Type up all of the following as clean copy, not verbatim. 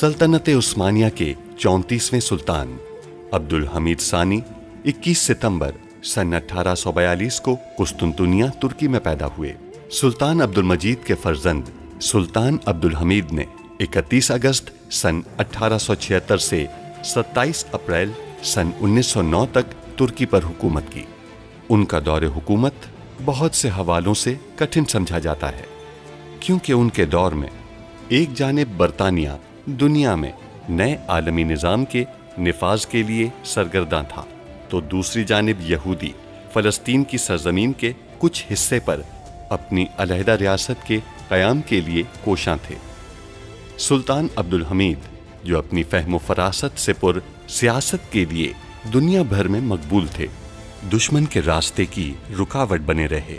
सल्तनत उस्मानिया के 34वें सुल्तान अब्दुल हमीद सानी 21 सितंबर सन 1842 को कुस्तुनतुनिया तुर्की में पैदा हुए। सुल्तान अब्दुल मजीद के फर्जंद सुल्तान अब्दुल हमीद ने 31 अगस्त सन 1876 से 27 अप्रैल सन 1909 तक तुर्की पर हुकूमत की। उनका दौरे हुकूमत बहुत से हवालों से कठिन समझा जाता है, क्योंकि उनके दौर में एक जानिब बरतानिया दुनिया में नए आलमी निज़ाम के निफाज के लिए सरगर्दा था, तो दूसरी जानिब यहूदी फ़लस्तीन की सरजमीन के कुछ हिस्से पर अपनी अलहदा रियासत के क़याम के लिए कोशां थे। सुल्तान अब्दुल हमीद, जो अपनी फ़हम फ़रासत से पुर सियासत के लिए दुनिया भर में मकबूल थे, दुश्मन के रास्ते की रुकावट बने रहे।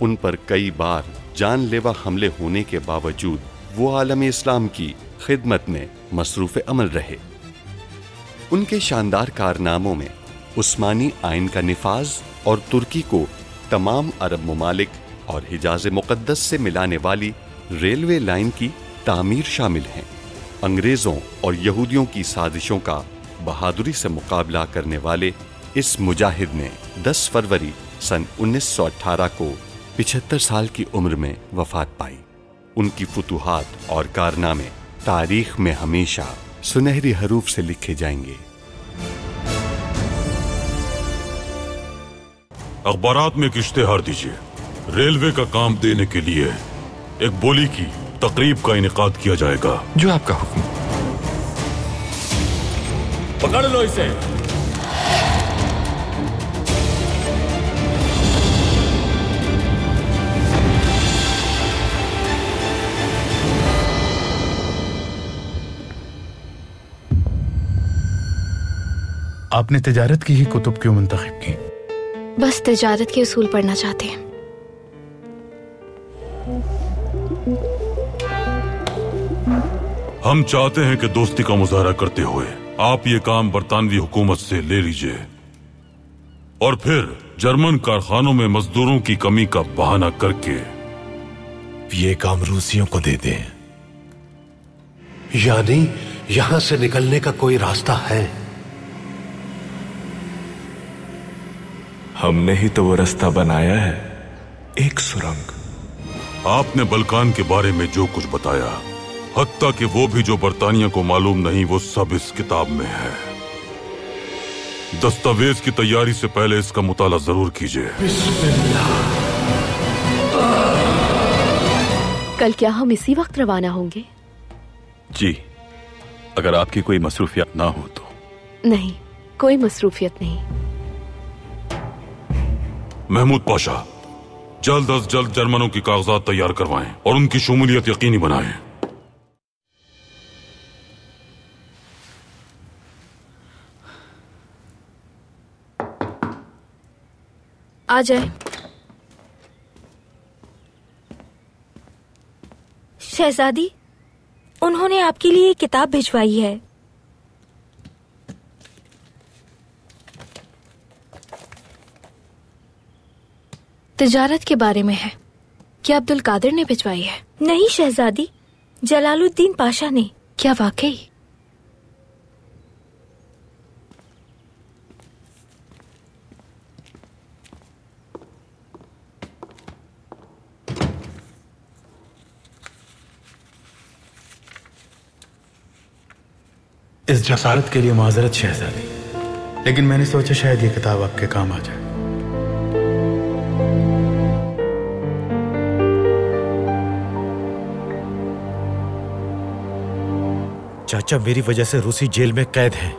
उन पर कई बार जानलेवा हमले होने के बावजूद वो आलम इस्लाम की खिदमत में मसरूफ़ अमल रहे। उनके शानदार कारनामों में उस्मानी आइन का निफाज और तुर्की को तमाम अरब ममालिक और हिजाज़ मुक़द्दस से मिलाने वाली रेलवे लाइन की तामीर शामिल हैं। अंग्रेज़ों और यहूदियों की साजिशों का बहादुरी से मुकाबला करने वाले इस मुजाहिद ने 10 फरवरी सन 1918 को 75 साल की उम्र में वफात पाई। उनकी फुतूहात और कारनामे तारीख में हमेशा सुनहरी हरूफ से लिखे जाएंगे। अखबारात में एक इश्तेहार दीजिए। रेलवे का काम देने के लिए एक बोली की तकरीब का इनेकाद किया जाएगा। जो आपका हुक्म। पकड़ लो इसे। आपने तिजारत की ही कुतुब क्यों मुंतखब की? बस तिजारत के उसूल पढ़ना चाहते हैं। हम चाहते हैं कि दोस्ती का मुजाहरा करते हुए आप ये काम बरतानवी हुकूमत से ले लीजिए और फिर जर्मन कारखानों में मजदूरों की कमी का बहाना करके ये काम रूसियों को दे दें। यानी यहां से निकलने का कोई रास्ता है? हमने ही तो वो रास्ता बनाया है, एक सुरंग। आपने बल्कान के बारे में जो कुछ बताया, हत्ता कि वो भी जो बरतानिया को मालूम नहीं, वो सब इस किताब में है। दस्तावेज की तैयारी से पहले इसका मुताला जरूर कीजिए। कल क्या हम इसी वक्त रवाना होंगे? जी, अगर आपकी कोई मसरूफियत ना हो तो। नहीं, कोई मसरूफियत नहीं। महमूद पाशा, जल्द अज जल्द जर्मनों की कागजात तैयार करवाएं और उनकी शमूलियत यकीनी बनाएं। आ जाए। शहजादी, उन्होंने आपके लिए एक किताब भिजवाई है। तिजारत के बारे में है। क्या अब्दुल कादिर ने भिजवाई है? नहीं शहजादी, जलालुद्दीन पाशा ने। क्या वाकई? इस जसारत के लिए माजरत शहजादी, लेकिन मैंने सोचा शायद ये किताब आपके काम आ जाए। चाचा, मेरी वजह से रूसी जेल में कैद हैं।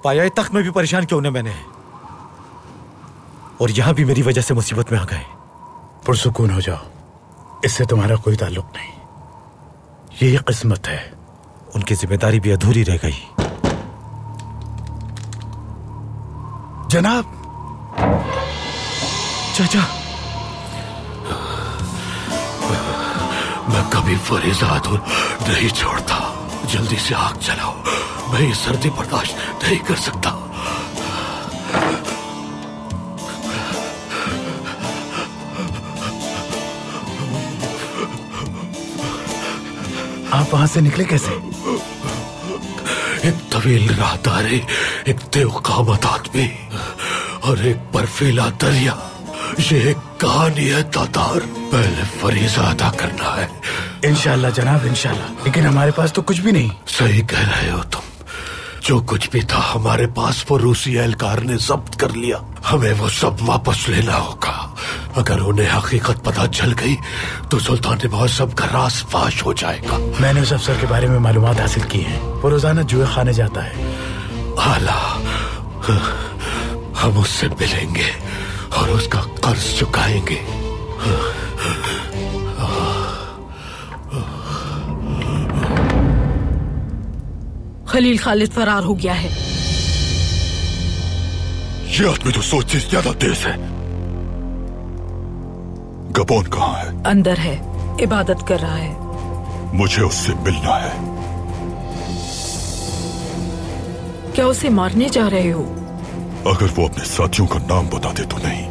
पाया तख्त में भी परेशान क्यों न मैंने, और यहां भी मेरी वजह से मुसीबत में आ गए। पुरसुकून हो जाओ, इससे तुम्हारा कोई ताल्लुक नहीं। यही किस्मत है। उनकी जिम्मेदारी भी अधूरी रह गई। जनाब। चाचा, मैं कभी फरीदात नहीं छोड़ता। जल्दी से आग जलाओ, मैं ये सर्दी बर्दाश्त नहीं कर सकता। आप वहां से निकले कैसे? एक तवील राहदारी, एक देवकामत आदमी और एक बर्फीला दरिया, ये एक कहानी है तातार। पहले फरीज़ा अदा करना है। इंशाल्लाह जनाब, इंशाल्लाह। लेकिन हमारे पास तो कुछ भी नहीं। सही कह रहे हो तुम। जो कुछ भी था हमारे पास वो रूसी एहलकार ने जब्त कर लिया। हमें वो सब वापस लेना होगा। अगर उन्हें हकीकत पता चल गई तो सुल्तान मौसम का राज फाश हो जाएगा। मैंने उस अफसर के बारे में मालूमात हासिल की हैं। वो रोजाना जुए खाने जाता है। आला, हम उससे मिलेंगे और उसका कर्ज चुकाएंगे। खलील खालिद फरार हो गया है। ये आदमी तो सोच से ज्यादा तेज है। गबोन कहाँ है? अंदर है, इबादत कर रहा है। मुझे उससे मिलना है। क्या उसे मारने जा रहे हो? अगर वो अपने साथियों का नाम बता दे तो नहीं।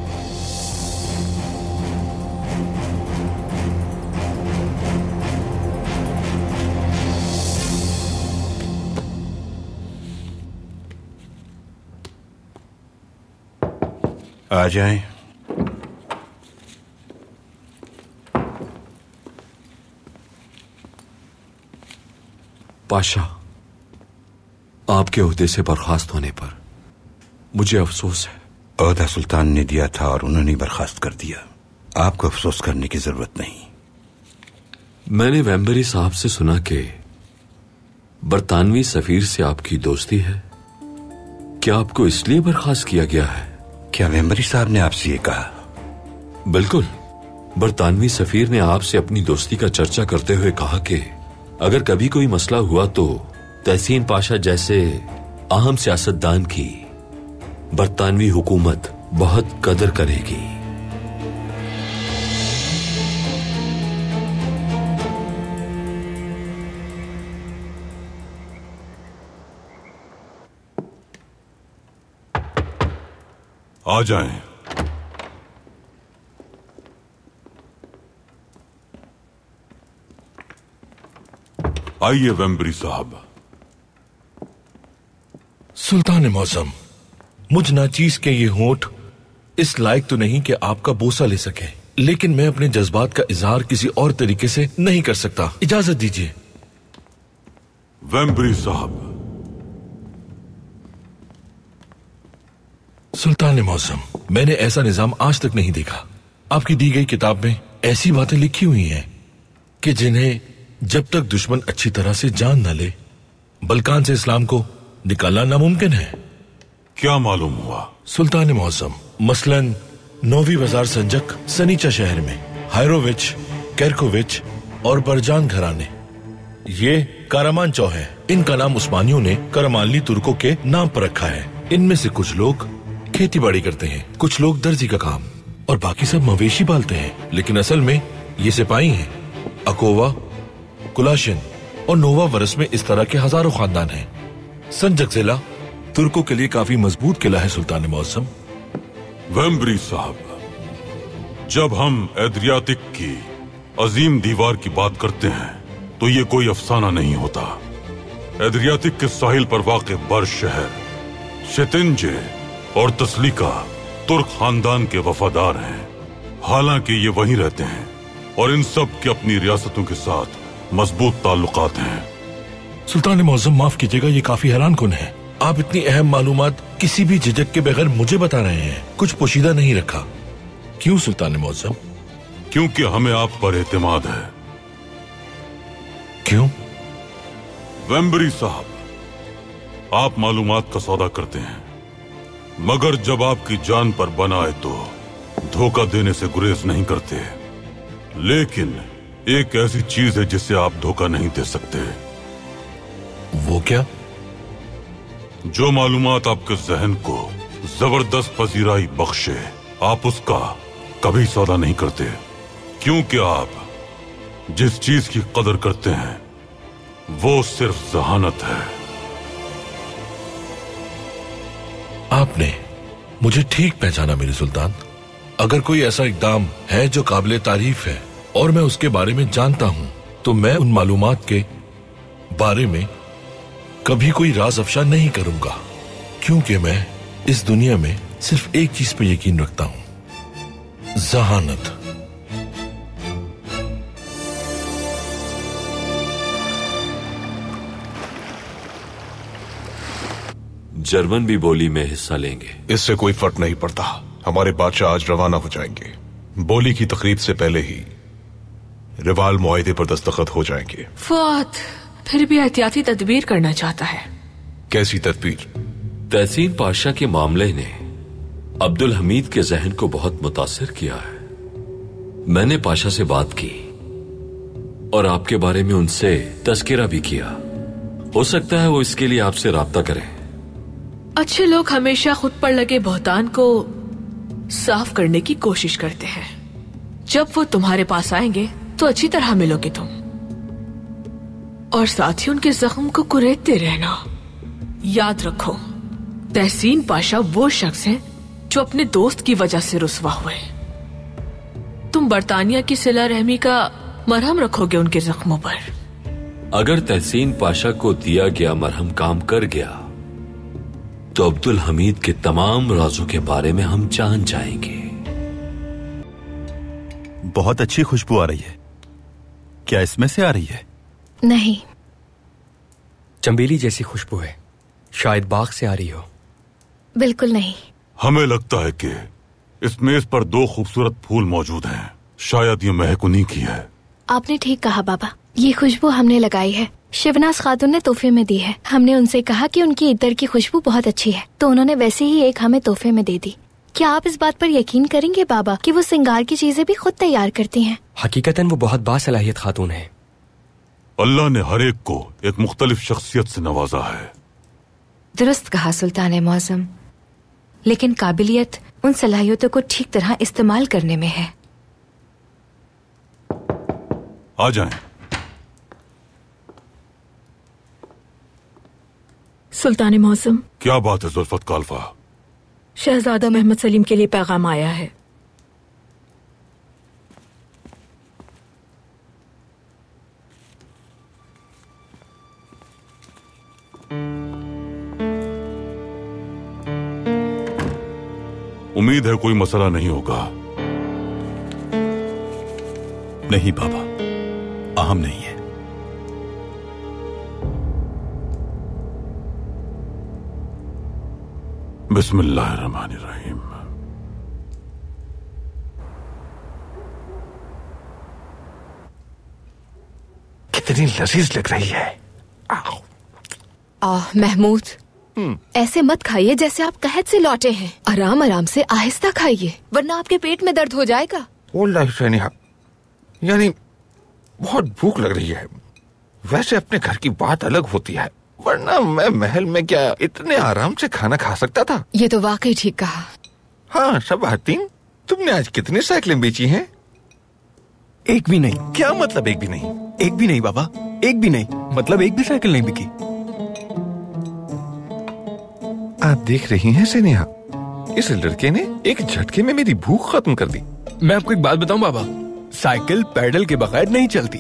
आ जाएं। पाशा, आपके ओहदे से बर्खास्त होने पर मुझे अफसोस है। ओहदा सुल्तान ने दिया था और उन्होंने बर्खास्त कर दिया। आपको अफसोस करने की जरूरत नहीं। मैंने वेम्बरी साहब से सुना कि बरतानवी सफीर से आपकी दोस्ती है। क्या आपको इसलिए बर्खास्त किया गया है? क्या वेम्बरी साहब ने आपसे ये कहा? बिल्कुल। बरतानवी सफीर ने आपसे अपनी दोस्ती का चर्चा करते हुए कहा कि अगर कभी कोई मसला हुआ तो तहसीन पाशा जैसे अहम सियासतदान की बरतानवी हुकूमत बहुत कदर करेगी। आ जाएं। आइए वेम्बरी साहब। सुल्तान मौसम, मुझ नाचीज के ये होंठ इस लायक तो नहीं कि आपका बोसा ले सके, लेकिन मैं अपने जज्बात का इजहार किसी और तरीके से नहीं कर सकता। इजाजत दीजिए। वेम्बरी साहब। सुल्तान मौसम, मैंने ऐसा निजाम आज तक नहीं देखा। आपकी दी गई किताब में ऐसी बातें लिखी हुई हैं कि जिन्हें जब तक दुश्मन अच्छी तरह से जान न ले, बल्कान से इस्लाम को निकालना नामुमकिन है। क्या मालूम हुआ? सुल्तान मौसम, मसलन नौवीं बाजार संजक सनीचा शहर में हायरोविच, केरकोविच और बरजान घराने, ये कारामान चौ है। इनका नाम उस्मानियों ने करमानली तुर्कों के नाम पर रखा है। इनमें से कुछ लोग खेती बाड़ी करते हैं, कुछ लोग दर्जी का काम और बाकी सब मवेशी पालते हैं। लेकिन असल में ये सिपाही हैं। अकोवा, कुलाशिन और नोवा वरस में इस तरह के हजारों खानदान हैं। संजक जिला तुर्कों के लिए काफी मजबूत किला है। सुल्तान मौसम। वेम्बरी साहब, जब हम एड्रियाटिक की अजीम दीवार की बात करते हैं तो ये कोई अफसाना नहीं होता। एड्रियाटिक के साहिल पर वाक़ बर शहर शितिंजे और तस्लीका तुर्क खानदान के वफादार हैं। हालांकि ये वहीं रहते हैं और इन सब की अपनी रियासतों के साथ मजबूत ताल्लुकात हैं। सुल्तान मौसम, माफ कीजिएगा, ये काफी हैरानकुन है। आप इतनी अहम मालूमात किसी भी झिझक के बगैर मुझे बता रहे हैं। कुछ पोशीदा नहीं रखा। क्यों सुल्तान मौसम? क्योंकि हमें आप पर एतमाद है। क्यों? वेम्बरी साहब, आप मालूमात का सौदा करते हैं, मगर जब आपकी जान पर बना है तो धोखा देने से गुरेज नहीं करते। लेकिन एक ऐसी चीज है जिससे आप धोखा नहीं दे सकते। वो क्या? जो मालूमात आपके जहन को जबरदस्त पजीराई बख्शे, आप उसका कभी सौदा नहीं करते, क्योंकि आप जिस चीज की कदर करते हैं वो सिर्फ जहानत है। आपने मुझे ठीक पहचाना मेरे सुल्तान। अगर कोई ऐसा इकदाम है जो काबिल तारीफ है और मैं उसके बारे में जानता हूं, तो मैं उन मालूमात के बारे में कभी कोई राज अफशा नहीं करूंगा, क्योंकि मैं इस दुनिया में सिर्फ एक चीज पे यकीन रखता हूं, जहानत। जर्मन भी बोली में हिस्सा लेंगे। इससे कोई फर्क नहीं पड़ता, हमारे बादशाह आज रवाना हो जाएंगे। बोली की तकरीब से पहले ही रिवाल मुआहदे पर दस्तखत हो जाएंगे। फुआद फिर भी एहतियाती तदबीर करना चाहता है। कैसी तदबीर? तहसीन पाशा के मामले ने अब्दुल हमीद के जहन को बहुत मुतासिर किया है। मैंने पाशा से बात की और आपके बारे में उनसे तस्करा भी किया। हो सकता है वो इसके लिए आपसे राब्ता करें। अच्छे लोग हमेशा खुद पर लगे बहतान को साफ करने की कोशिश करते हैं। जब वो तुम्हारे पास आएंगे तो अच्छी तरह मिलोगे तुम, और साथ ही उनके जख्म को कुरेदते रहना। याद रखो, तहसीन पाशा वो शख्स हैं जो अपने दोस्त की वजह से रुस्वा हुए। तुम बरतानिया की सिला रहमी का मरहम रखोगे उनके जख्मों पर। अगर तहसीन पाशा को दिया गया मरहम काम कर गया तो अब्दुल हमीद के तमाम राजों के बारे में हम जान जाएंगे। बहुत अच्छी खुशबू आ रही है। क्या इसमें से आ रही है? नहीं, चंबेली जैसी खुशबू है, शायद बाग से आ रही हो। बिल्कुल नहीं। हमें लगता है कि इस मेज पर 2 खूबसूरत फूल मौजूद हैं। शायद ये महक उन्हीं की है। आपने ठीक कहा बाबा, ये खुशबू हमने लगाई है। शिवनाज खातून ने तोहफे में दी है। हमने उनसे कहा कि उनकी इत्र की खुशबू बहुत अच्छी है, तो उन्होंने वैसे ही एक हमें तोहफे में दे दी। क्या आप इस बात पर यकीन करेंगे बाबा कि वो सिंगार की चीजें भी खुद तैयार करती हैं? हकीकतन वो बहुत बासलाहियत खातून है। अल्लाह ने हर एक को एक मुख्तलिफ शख्सियत से नवाजा है। दुरुस्त कहा सुल्तान मौज़म, लेकिन काबिलियत उन सलाहियतों को ठीक तरह इस्तेमाल करने में है। आ जाएं। सुल्तान मौज़म। क्या बात है जुल्फत काल्फा? शहजादा मोहम्मद सलीम के लिए पैगाम आया है। उम्मीद है कोई मसला नहीं होगा। नहीं बाबा, अहम नहीं है। बिस्मिल्लाहिर्रहमानिर्रहीम। कितनी लजीज लग रही है। महमूद, ऐसे मत खाइए जैसे आप कहत से लौटे हैं। आराम आराम से आहिस्ता खाइए, वरना आपके पेट में दर्द हो जाएगा। यानी बहुत भूख लग रही है। वैसे अपने घर की बात अलग होती है, वरना मैं महल में क्या इतने आराम से खाना खा सकता था। ये तो वाकई ठीक कहा। हाँ शबातीन, तुमने आज कितनी साइकिलें बेची हैं? एक भी नहीं। क्या मतलब एक भी नहीं? एक भी नहीं बाबा, एक भी नहीं। मतलब एक भी साइकिल नहीं बिकी। आप देख रही हैं सेनेहा, इस लड़के ने एक झटके में मेरी भूख खत्म कर दी। मैं आपको एक बात बताऊं बाबा, साइकिल पैडल के बगैर नहीं चलती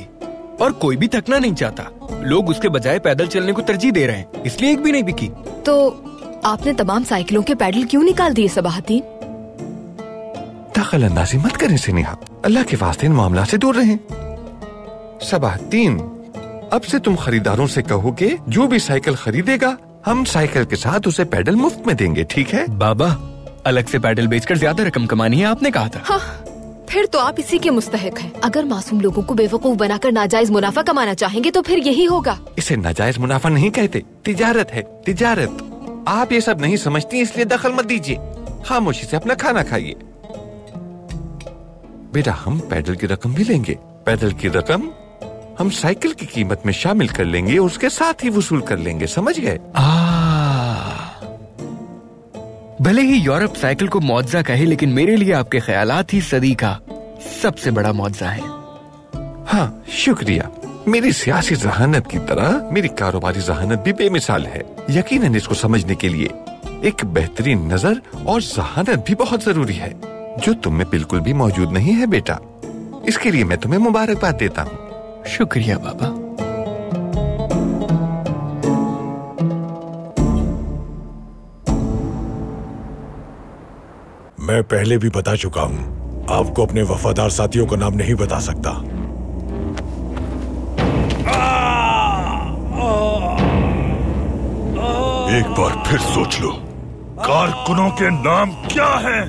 और कोई भी थकना नहीं चाहता। लोग उसके बजाय पैदल चलने को तरजीह दे रहे हैं, इसलिए एक भी नहीं बिकी। तो आपने तमाम साइकिलों के पैडल क्यों निकाल दिए सबाहतीन? दखल अंदाजी मत करें सेनेहा, अल्लाह के वास्ते इन मामला से दूर रहें। सबाहतीन, अब से तुम खरीदारों से कहोगे जो भी साइकिल खरीदेगा हम साइकिल के साथ उसे पैडल मुफ्त में देंगे, ठीक है? बाबा, अलग से पैडल बेचकर ज्यादा रकम कमानी है, आपने कहा था। हाँ, फिर तो आप इसी के मुस्तहिक हैं। अगर मासूम लोगों को बेवकूफ बनाकर नाजायज मुनाफा कमाना चाहेंगे तो फिर यही होगा। इसे नाजायज मुनाफा नहीं कहते, तिजारत है, तिजारत। आप ये सब नहीं समझती, इसलिए दखल मत दीजिए। खामोशी से अपना खाना खाइए। बेटा, हम पैडल की रकम भी लेंगे। पैदल की रकम हम साइकिल की कीमत में शामिल कर लेंगे और उसके साथ ही वसूल कर लेंगे, समझ गए? भले ही यूरोप साइकिल को मौजज़ा कहे, लेकिन मेरे लिए आपके ख्यालात ही सदी का सबसे बड़ा मौजज़ा है। हाँ, शुक्रिया। मेरी सियासी जहानत की तरह मेरी कारोबारी जहानत भी बेमिसाल है। यकीनन इसको समझने के लिए एक बेहतरीन नजर और जहानत भी बहुत जरूरी है, जो तुम में बिल्कुल भी मौजूद नहीं है बेटा। इसके लिए मैं तुम्हें मुबारकबाद देता हूँ। शुक्रिया बाबा। मैं पहले भी बता चुका हूँ, आपको अपने वफादार साथियों का नाम नहीं बता सकता। एक बार फिर सोच लो, कारकुनों के नाम क्या हैं?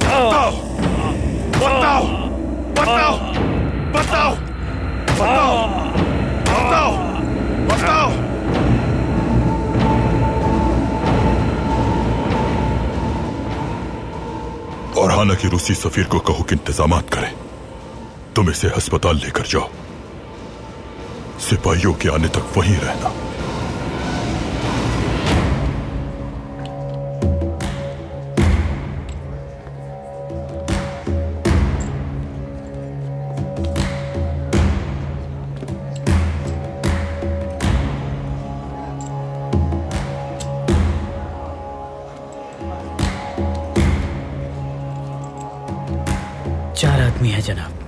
बताओ, बताओ, बताओ, बताओ, बताओ, बताओ, बताओ। और हालांकि रूसी सफीर को कहो कि इंतजामात करे, तुम इसे अस्पताल लेकर जाओ, सिपाहियों के आने तक वहीं रहना। चार आदमी है जनाब।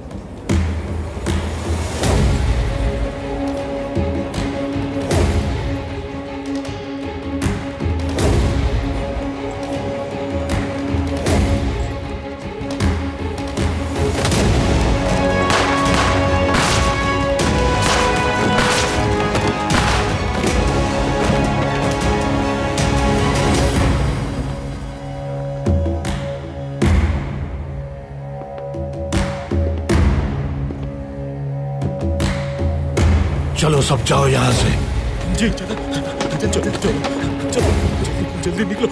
चलो सब जाओ यहाँ से। जी चलो चलो चलो जल्दी निकलो।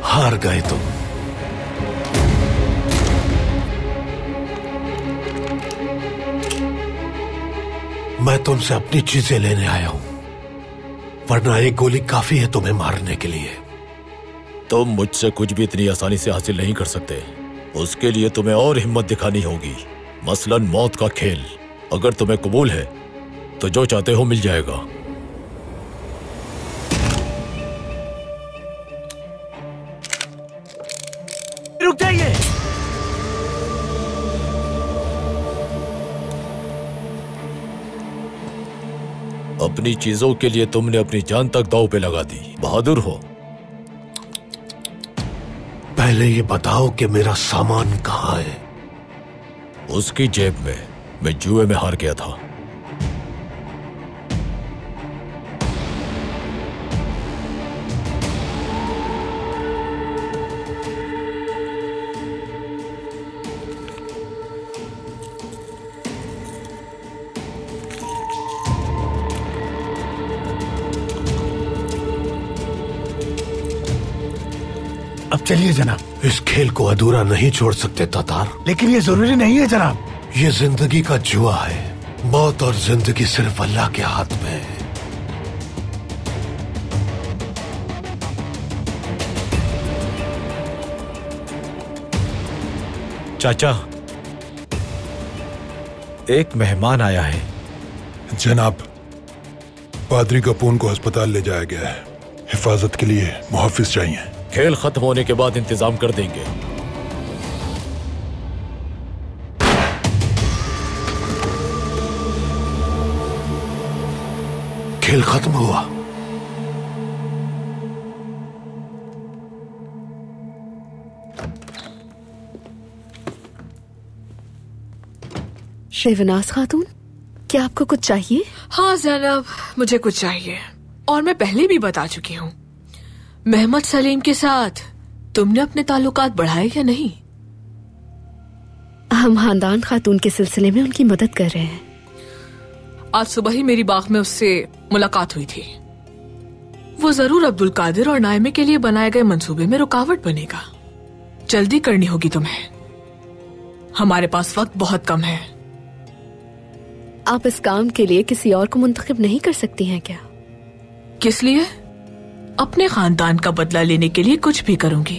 हार गए तुम। मैं तुमसे अपनी चीजें लेने आया हूं, वरना एक गोली काफी है तुम्हें मारने के लिए। तुम मुझसे कुछ भी इतनी आसानी से हासिल नहीं कर सकते। उसके लिए तुम्हें और हिम्मत दिखानी होगी, मसलन मौत का खेल। अगर तुम्हें कबूल है तो जो चाहते हो मिल जाएगा। रुक जाइए। अपनी चीजों के लिए तुमने अपनी जान तक दांव पे लगा दी। बहादुर हो। पहले ये बताओ कि मेरा सामान कहाँ है? उसकी जेब में। मैं जुए में हार गया था। अब चलिए जनाब। इस खेल को अधूरा नहीं छोड़ सकते तातार। लेकिन ये जरूरी नहीं है जनाब। ये जिंदगी का जुआ है। मौत और जिंदगी सिर्फ अल्लाह के हाथ में है। चाचा, एक मेहमान आया है। जनाब, पादरी कपून को अस्पताल ले जाया गया है। हिफाजत के लिए मुहाफिज चाहिए। खेल खत्म होने के बाद इंतजाम कर देंगे। खेल खत्म हुआ। शिवनाज खातून, क्या आपको कुछ चाहिए? हाँ जैनब, मुझे कुछ चाहिए और मैं पहले भी बता चुकी हूँ। मोहम्मद सलीम के साथ तुमने अपने ताल्लुकात बढ़ाए या नहीं? हम खानदान खातून के सिलसिले में उनकी मदद कर रहे हैं। आज सुबह ही मेरी बाग में उससे मुलाकात हुई थी। वो जरूर अब्दुल कादिर और नायमे के लिए बनाए गए मंसूबे में रुकावट बनेगा। जल्दी करनी होगी तुम्हें, हमारे पास वक्त बहुत कम है। आप इस काम के लिए किसी और को मुंतखब नहीं कर सकती हैं क्या? किस लिए? अपने खानदान का बदला लेने के लिए कुछ भी करूंगी।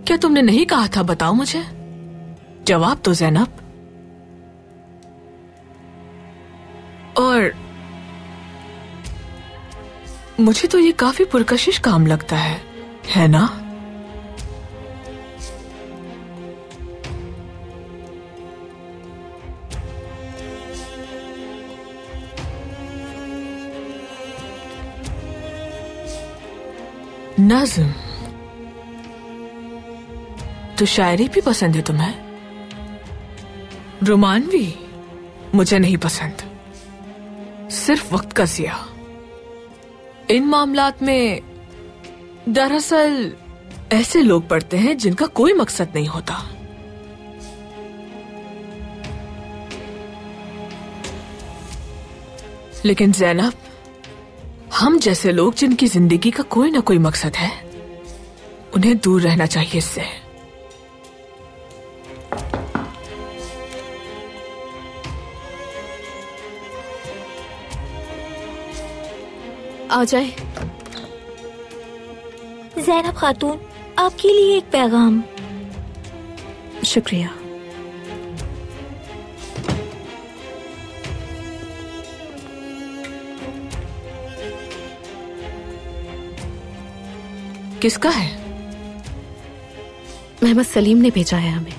क्या तुमने नहीं कहा था? बताओ मुझे, जवाब दो ज़ैनब। और मुझे तो ये काफी पुरकशिश काम लगता है ना? नज़्म, तो शायरी भी पसंद है तुम्हें? रोमान भी? मुझे नहीं पसंद, सिर्फ वक्त का ज़िया। इन मामलात में दरअसल ऐसे लोग पढ़ते हैं जिनका कोई मकसद नहीं होता। लेकिन ज़ैनब, हम जैसे लोग जिनकी जिंदगी का कोई ना कोई मकसद है, उन्हें दूर रहना चाहिए इससे। आ जाए। ज़ैनब खातून, आपके लिए एक पैगाम। शुक्रिया। किसका है? मोहम्मद सलीम ने भेजा है हमें।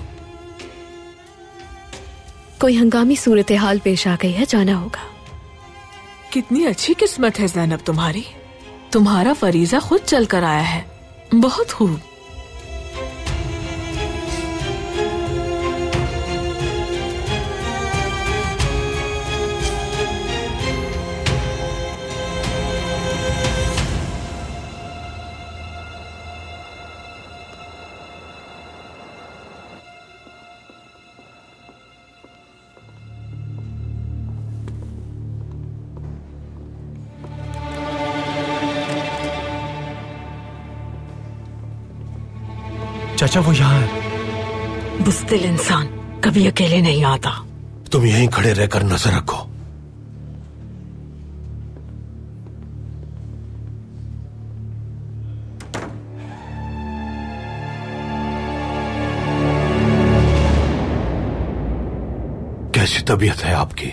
कोई हंगामी सूरत हाल पेश आ गई है, जाना होगा। कितनी अच्छी किस्मत है ज़ैनब तुम्हारी, तुम्हारा फरीजा खुद चल कर आया है। बहुत खूब। चाचा वो यहाँ है। बुज़दिल इंसान कभी अकेले नहीं आता। तुम यहीं खड़े रहकर नजर रखो। कैसी तबीयत है आपकी?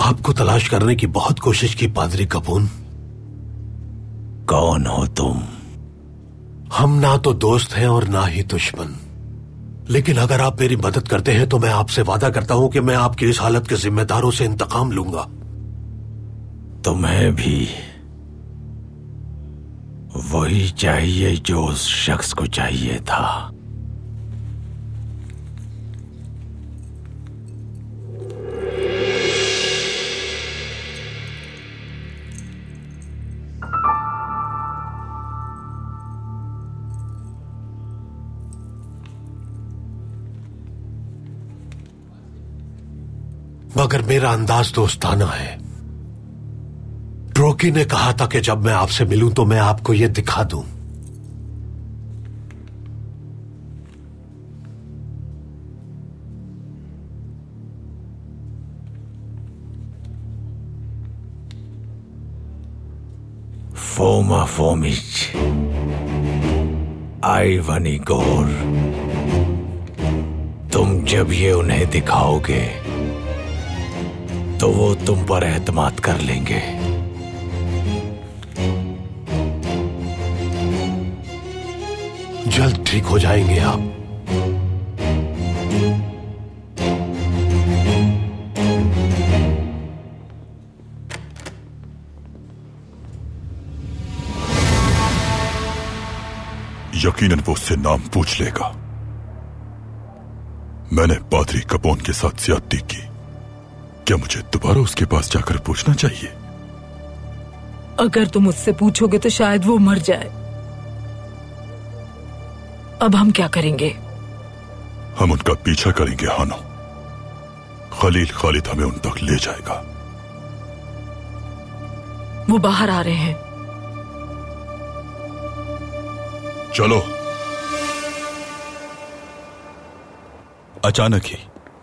आपको तलाश करने की बहुत कोशिश की पादरी कपून। कौन हो तुम? हम ना तो दोस्त हैं और ना ही दुश्मन, लेकिन अगर आप मेरी मदद करते हैं तो मैं आपसे वादा करता हूं कि मैं आपकी इस हालत के जिम्मेदारों से इंतकाम लूंगा। तुम्हें भी वही चाहिए जो उस शख्स को चाहिए था। मगर मेरा अंदाज दोस्ताना है। ड्रोकी ने कहा था कि जब मैं आपसे मिलूं तो मैं आपको यह दिखा दूं। फोमा फोमिच आइवनी गोर, तुम जब ये उन्हें दिखाओगे तो वो तुम पर एतमाद कर लेंगे। जल्द ठीक हो जाएंगे आप। यकीनन वो उससे नाम पूछ लेगा। मैंने पादरी कपोन के साथ ज्यादती की, क्या मुझे दोबारा उसके पास जाकर पूछना चाहिए? अगर तुम उससे पूछोगे तो शायद वो मर जाए। अब हम क्या करेंगे? हम उनका पीछा करेंगे हानो। खलील खालिद हमें उन तक ले जाएगा। वो बाहर आ रहे हैं। चलो। अचानक ही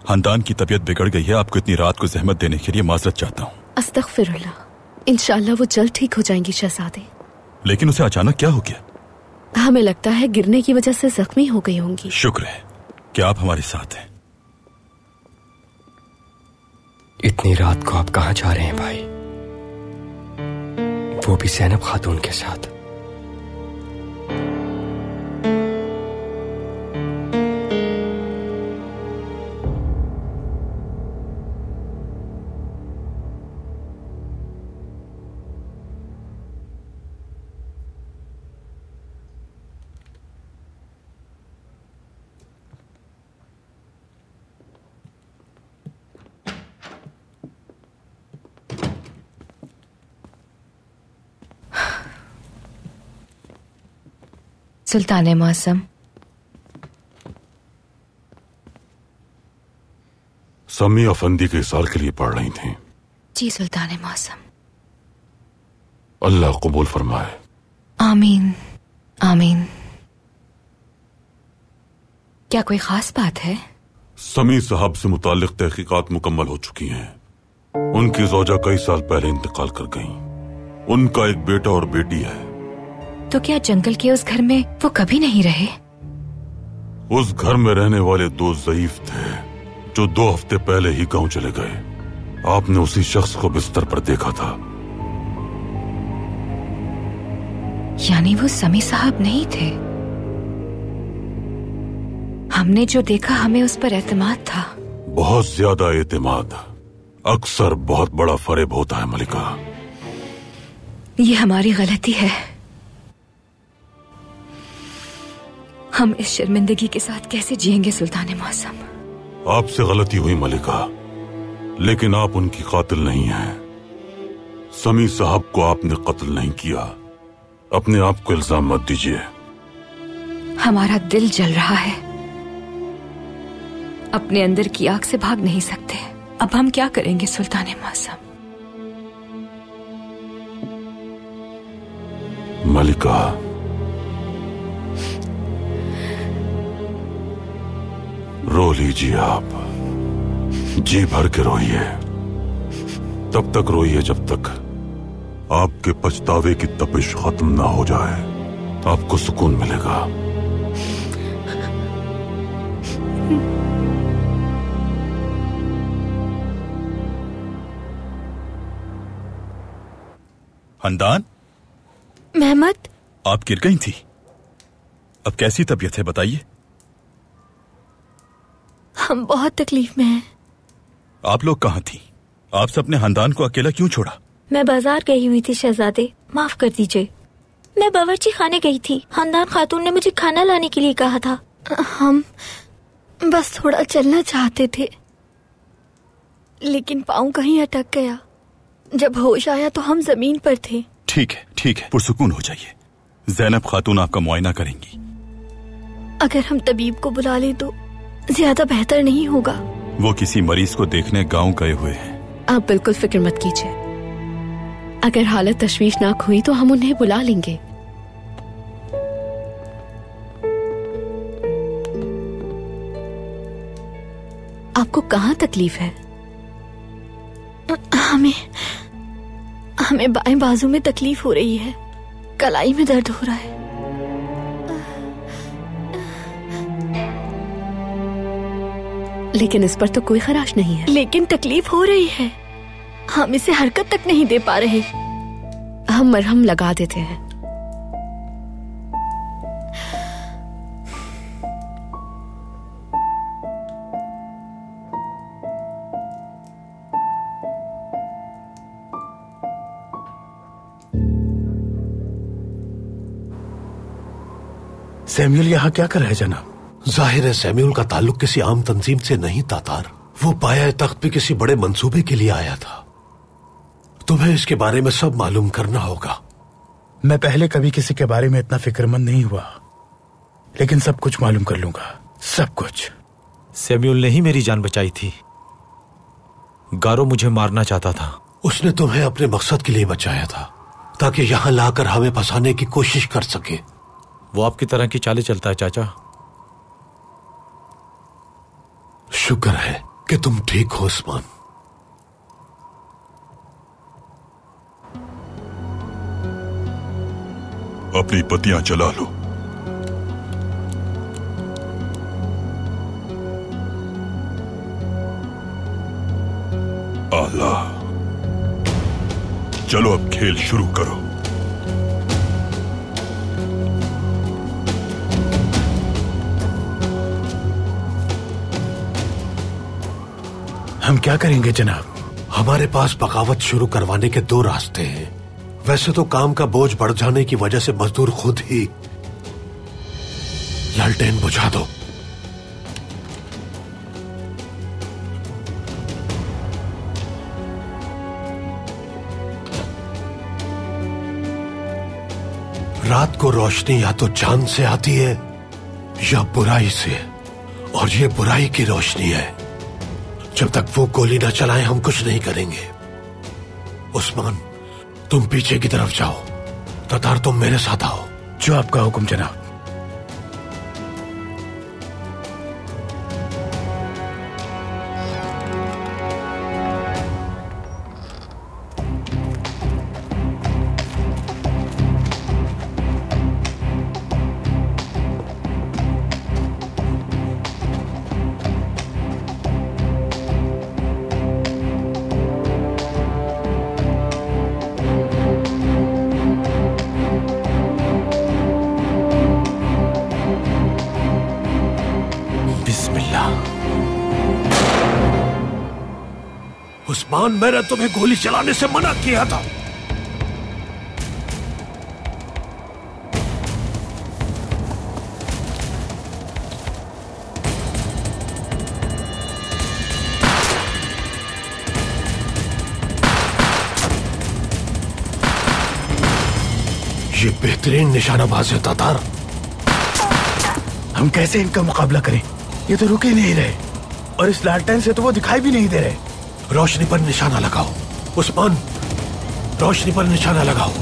खानदान की तबीयत बिगड़ गई है। आपको इतनी रात को जहमत देने के लिए माजरत चाहता हूँ। अस्तगफिरुल्लाह, इंशाअल्लाह वो जल्द ठीक हो जाएंगी शहजादे। लेकिन उसे अचानक क्या हो गया? हमें लगता है गिरने की वजह से जख्मी हो गई होंगी। शुक्र है कि आप हमारे साथ हैं। इतनी रात को आप कहाँ जा रहे हैं भाई? वो भी ज़ैनब खातून के साथ। सुल्तान मौसम। समी अफंदी के साल के लिए पढ़ रही थी। जी सुल्तान मौसम। अल्लाह कबूल फरमाए। आमीन आमीन। क्या कोई खास बात है? समी साहब से मुतालिक तहकीकात मुकम्मल हो चुकी हैं। उनकी ज़ौजा कई साल पहले इंतकाल कर गईं। उनका एक बेटा और बेटी है। तो क्या जंगल के उस घर में वो कभी नहीं रहे? उस घर में रहने वाले 2 ज़ईफ थे जो 2 हफ्ते पहले ही गांव चले गए। आपने उसी शख्स को बिस्तर पर देखा था। यानी वो समी साहब नहीं थे। हमने जो देखा हमें उस पर एतमाद था। बहुत ज्यादा एतमाद अक्सर बहुत बड़ा फरेब होता है मलिका। ये हमारी गलती है। हम इस शर्मिंदगी के साथ कैसे जिएंगे सुल्तान मौसम? आपसे गलती हुई मलिका, लेकिन आप उनकी कातिल नहीं हैं। समी साहब को आपने कत्ल नहीं किया। अपने आप को इल्जाम मत दीजिए। हमारा दिल जल रहा है। अपने अंदर की आग से भाग नहीं सकते। अब हम क्या करेंगे सुल्तान मौसम? मलिका, रो लीजिए आप। जी भर के रोइए। तब तक रोइए जब तक आपके पछतावे की तपिश खत्म ना हो जाए। आपको सुकून मिलेगा। हंदान, मेहमत, आप गिर गई थी। अब कैसी तबीयत है बताइए। हम बहुत तकलीफ में हैं। आप लोग कहाँ थी? आप सबने हंदान को अकेला क्यों छोड़ा? मैं बाजार गई हुई थी शहजादे, माफ कर दीजिए। मैं बावर्ची खाने गई थी। हंदान खातून ने मुझे खाना लाने के लिए कहा था। हम बस थोड़ा चलना चाहते थे, लेकिन पाँव कहीं अटक गया। जब होश आया तो हम जमीन पर थे। ठीक है, पुरसुकून हो जाइए। ज़ैनब खातून आपका मुआयना करेंगी। अगर हम तबीब को बुला ले तो ज्यादा बेहतर नहीं होगा? वो किसी मरीज को देखने गांव गए हुए हैं। आप बिल्कुल फिक्र मत कीजिए। अगर हालत तशवीशनाक हुई तो हम उन्हें बुला लेंगे। आपको कहाँ तकलीफ है? हमें बाएं बाजू में तकलीफ हो रही है। कलाई में दर्द हो रहा है। लेकिन इस पर तो कोई खराश नहीं है। लेकिन तकलीफ हो रही है। हम इसे हरकत तक नहीं दे पा रहे। हम मरहम लगा देते हैं। सैम्यूल यहाँ क्या कर रहा है जनाब? जाहिर है सैम्यूल का ताल्लुक किसी आम तंजीम से नहीं तातार। वो पाया तख्त पे किसी बड़े मंसूबे के लिए आया था। तुम्हें इसके बारे में सब मालूम करना होगा। मैं पहले कभी किसी के बारे में इतना फिक्रमंद नहीं हुआ, लेकिन सब कुछ मालूम कर लूंगा, सब कुछ। सैम्यूल ने ही मेरी जान बचाई थी। गारो मुझे मारना चाहता था। उसने तुम्हें अपने मकसद के लिए बचाया था, ताकि यहाँ लाकर हमें फंसाने की कोशिश कर सके। वो आपकी तरह की चालें चलता है चाचा। शुक्र है कि तुम ठीक हो उस्मान। अपनी पतियां जला लो। आला, चलो अब खेल शुरू करो। हम क्या करेंगे जनाब? हमारे पास बगावत शुरू करवाने के 2 रास्ते हैं। वैसे तो काम का बोझ बढ़ जाने की वजह से मजदूर खुद ही लालटेन बुझा दो। रात को रोशनी या तो चांद से आती है या बुराई से, और ये बुराई की रोशनी है। जब तक वो गोली ना चलाए हम कुछ नहीं करेंगे। उस्मान, तुम पीछे की तरफ जाओ, ततार तुम मेरे साथ आओ। जो आपका हुक्म जनाब। उस्मान, मैंने तुम्हें गोली चलाने से मना किया था। ये बेहतरीन निशानाबाज है तातार। हम कैसे इनका मुकाबला करें? ये तो रुके ही नहीं रहे, और इस लालटेन से तो वो दिखाई भी नहीं दे रहे। रोशनी पर निशाना लगाओ उस्मान, रोशनी पर निशाना लगाओ।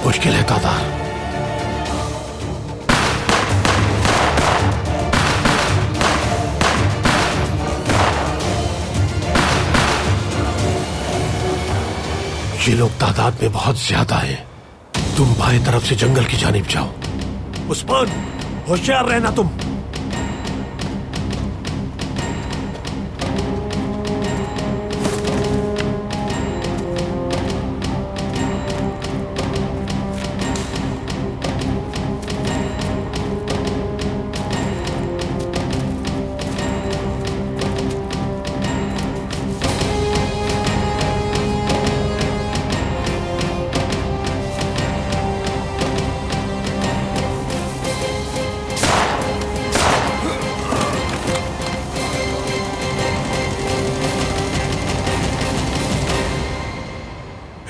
मुश्किल है तातार। ये लोग तादाद में बहुत ज्यादा हैं। तुम बाएं तरफ से जंगल की जानिब जाओ। उस्मान, होशियार रहना तुम।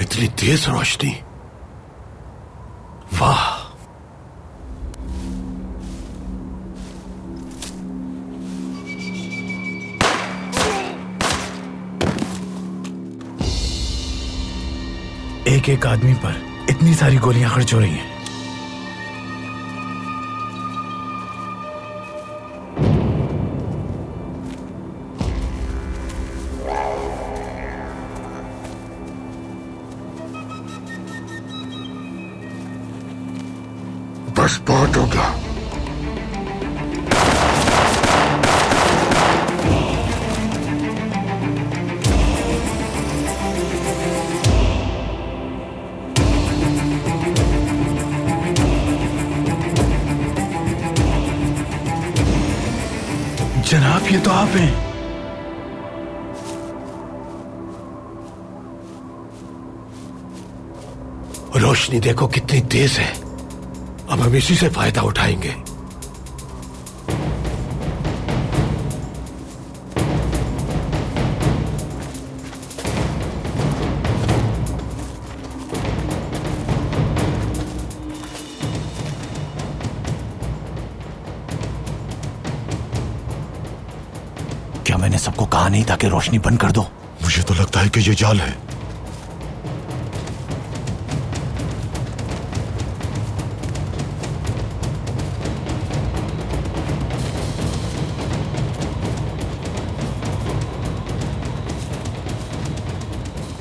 इतनी तेज रोशनी, वाह। एक एक आदमी पर इतनी सारी गोलियां खर्च हो रही हैं। बस बहुत हो गया। जनाब, ये तो आप हैं। रोशनी देखो कितनी तेज है। अब हम इसी से फायदा उठाएंगे। क्या मैंने सबको कहा नहीं था कि रोशनी बंद कर दो? मुझे तो लगता है कि ये जाल है।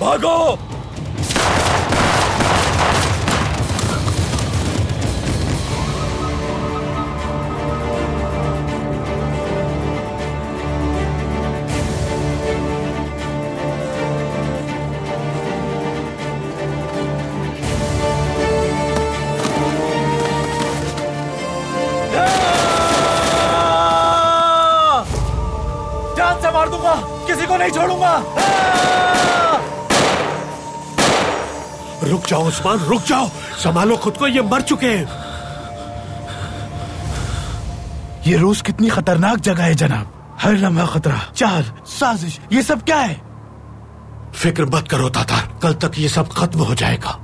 भागो! जान से मार दूंगा, किसी को नहीं छोड़ूंगा। रुक जाओ उस्मान, रुक जाओ, संभालो खुद को, ये मर चुके हैं। ये रूस कितनी खतरनाक जगह है जनाब। हर लम्हा खतरा, चाल, साजिश, ये सब क्या है? फिक्र मत करो तातार, कल तक ये सब खत्म हो जाएगा।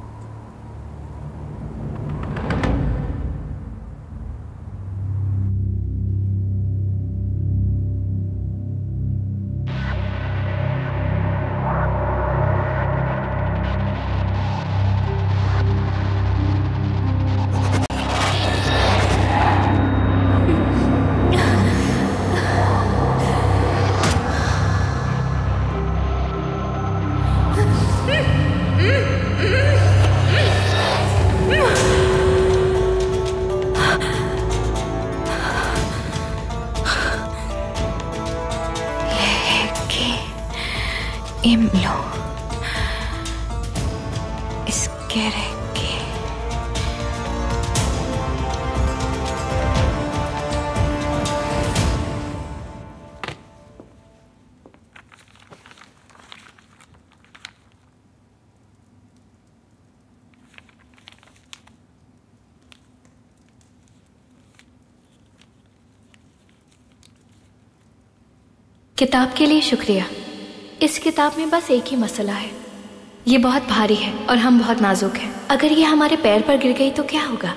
किताब के लिए शुक्रिया। इस किताब में बस एक ही मसला है, ये बहुत भारी है और हम बहुत नाजुक हैं। अगर ये हमारे पैर पर गिर गई तो क्या होगा?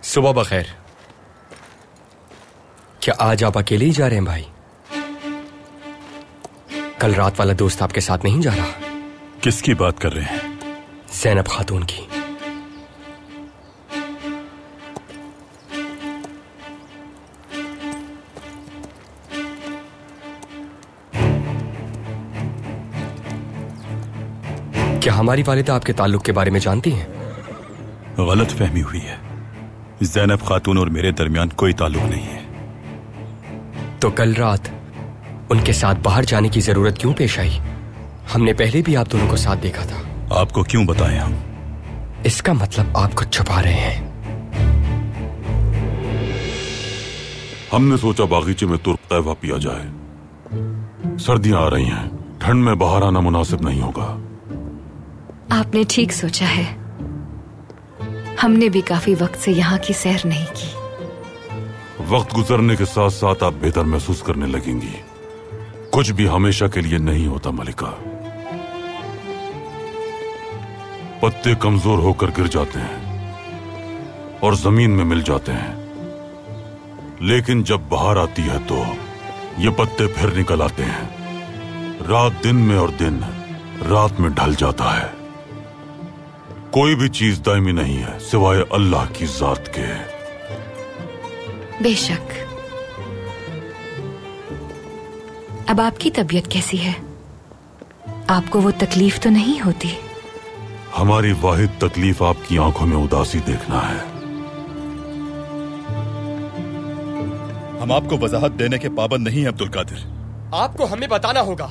सुबह बखैर। क्या आज आप अकेले ही जा रहे हैं भाई? कल रात वाला दोस्त आपके साथ नहीं जा रहा? किसकी बात कर रहे हैं? ज़ैनब खातून की। क्या हमारी वालिदा आपके ताल्लुक के बारे में जानती हैं? गलत फहमी हुई है। ज़ैनब खातून और मेरे दरमियान कोई ताल्लुक नहीं है। तो कल रात उनके साथ बाहर जाने की जरूरत क्यों पेश आई? हमने पहले भी आप दोनों को साथ देखा था। आपको क्यों बताएं हम? इसका मतलब आप कुछ छुपा रहे हैं। हमने सोचा बागीचे में तुर्क कहवा पिया जाए। सर्दियां आ रही हैं, ठंड में बाहर आना मुनासिब नहीं होगा। आपने ठीक सोचा है। हमने भी काफी वक्त से यहाँ की सैर नहीं की। वक्त गुजरने के साथ साथ आप बेहतर महसूस करने लगेंगी। कुछ भी हमेशा के लिए नहीं होता मलिका। पत्ते कमजोर होकर गिर जाते हैं और जमीन में मिल जाते हैं, लेकिन जब बाहर आती है तो ये पत्ते फिर निकल आते हैं। रात दिन में और दिन रात में ढल जाता है। कोई भी चीज दायमी नहीं है सिवाय अल्लाह की जात के। बेशक। अब आपकी तबीयत कैसी है? आपको वो तकलीफ तो नहीं होती? हमारी वाहिद तकलीफ आपकी आंखों में उदासी देखना है। हम आपको वजाहत देने के पाबंद नहीं है अब्दुल कादिर। आपको हमें बताना होगा।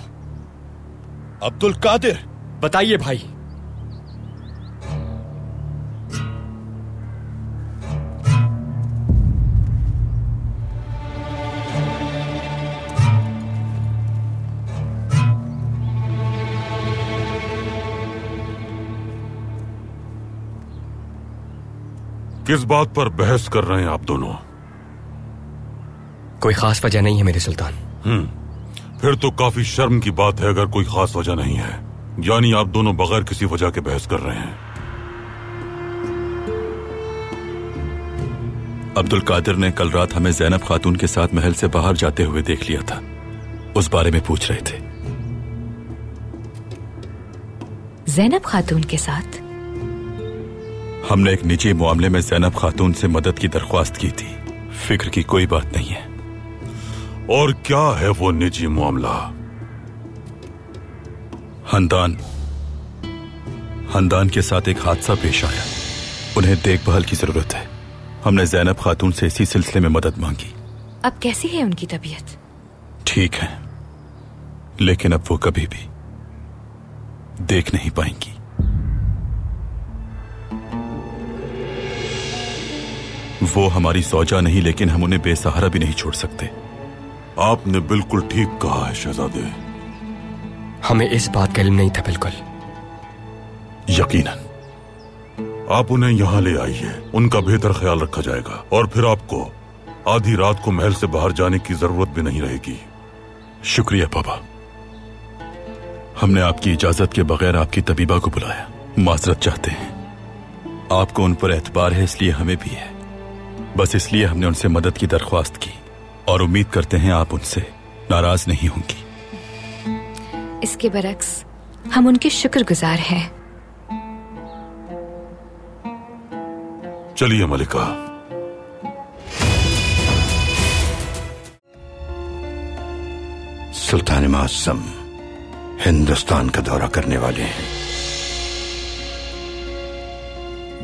अब्दुल कादिर, बताइए भाई। किस बात पर बहस कर रहे हैं आप दोनों? कोई खास वजह नहीं है मेरे सुल्तान। फिर तो काफी शर्म की बात है अगर कोई खास वजह नहीं है। यानी आप दोनों बगैर किसी वजह के बहस कर रहे हैं। अब्दुल कादिर ने कल रात हमें ज़ैनब खातून के साथ महल से बाहर जाते हुए देख लिया था। उस बारे में पूछ रहे थे। ज़ैनब खातून के साथ? हमने एक निजी मामले में ज़ैनब खातून से मदद की दरख्वास्त की थी। फिक्र की कोई बात नहीं है। और क्या है वो निजी मामला? हंदान के साथ एक हादसा पेश आया। उन्हें देखभाल की जरूरत है। हमने ज़ैनब खातून से इसी सिलसिले में मदद मांगी। अब कैसी है उनकी तबीयत? ठीक है, लेकिन अब वो कभी भी देख नहीं पाएंगी। वो हमारी सौजा नहीं, लेकिन हम उन्हें बेसहारा भी नहीं छोड़ सकते। आपने बिल्कुल ठीक कहा है शहजादे। हमें इस बात का इल्म नहीं था। बिल्कुल यकीनन आप उन्हें यहां ले आइए, उनका बेहतर ख्याल रखा जाएगा और फिर आपको आधी रात को महल से बाहर जाने की जरूरत भी नहीं रहेगी। शुक्रिया बाबा। हमने आपकी इजाजत के बगैर आपकी तबीबा को बुलाया। माजरत चाहते हैं। आपको उन पर एतबार है, इसलिए हमें भी है। बस इसलिए हमने उनसे मदद की दरख्वास्त की और उम्मीद करते हैं आप उनसे नाराज नहीं होंगी। इसके बरक्स हम उनके शुक्रगुजार हैं। चलिए मलिका। सुल्तान मुअज्जम हिंदुस्तान का दौरा करने वाले हैं।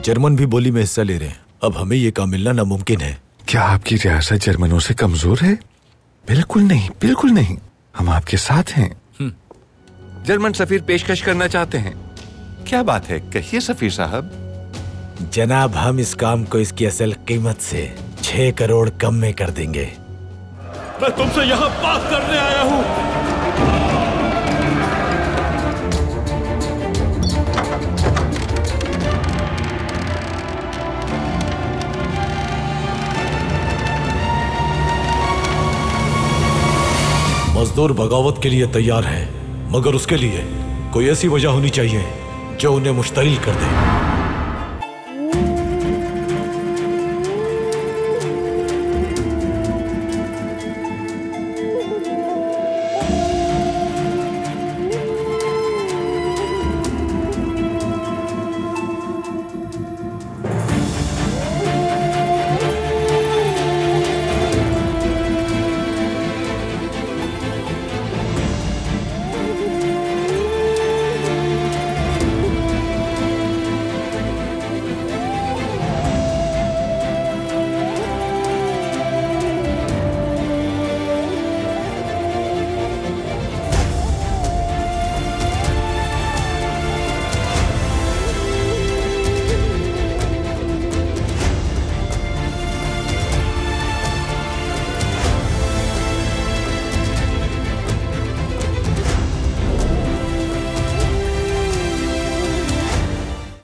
जर्मन भी बोली में हिस्सा ले रहे हैं। अब हमें ये काम मिलना नामुमकिन है। क्या आपकी रियासत जर्मनों से कमजोर है? बिल्कुल नहीं, बिल्कुल नहीं। हम आपके साथ हैं। जर्मन सफीर पेशकश करना चाहते हैं। क्या बात है, कहिए सफीर साहब। जनाब, हम इस काम को इसकी असल कीमत से 6 करोड़ कम में कर देंगे। मैं तुमसे यहाँ बात करने आया हूँ। मजदूर बगावत के लिए तैयार हैं, मगर उसके लिए कोई ऐसी वजह होनी चाहिए जो उन्हें मुश्तइल कर दे।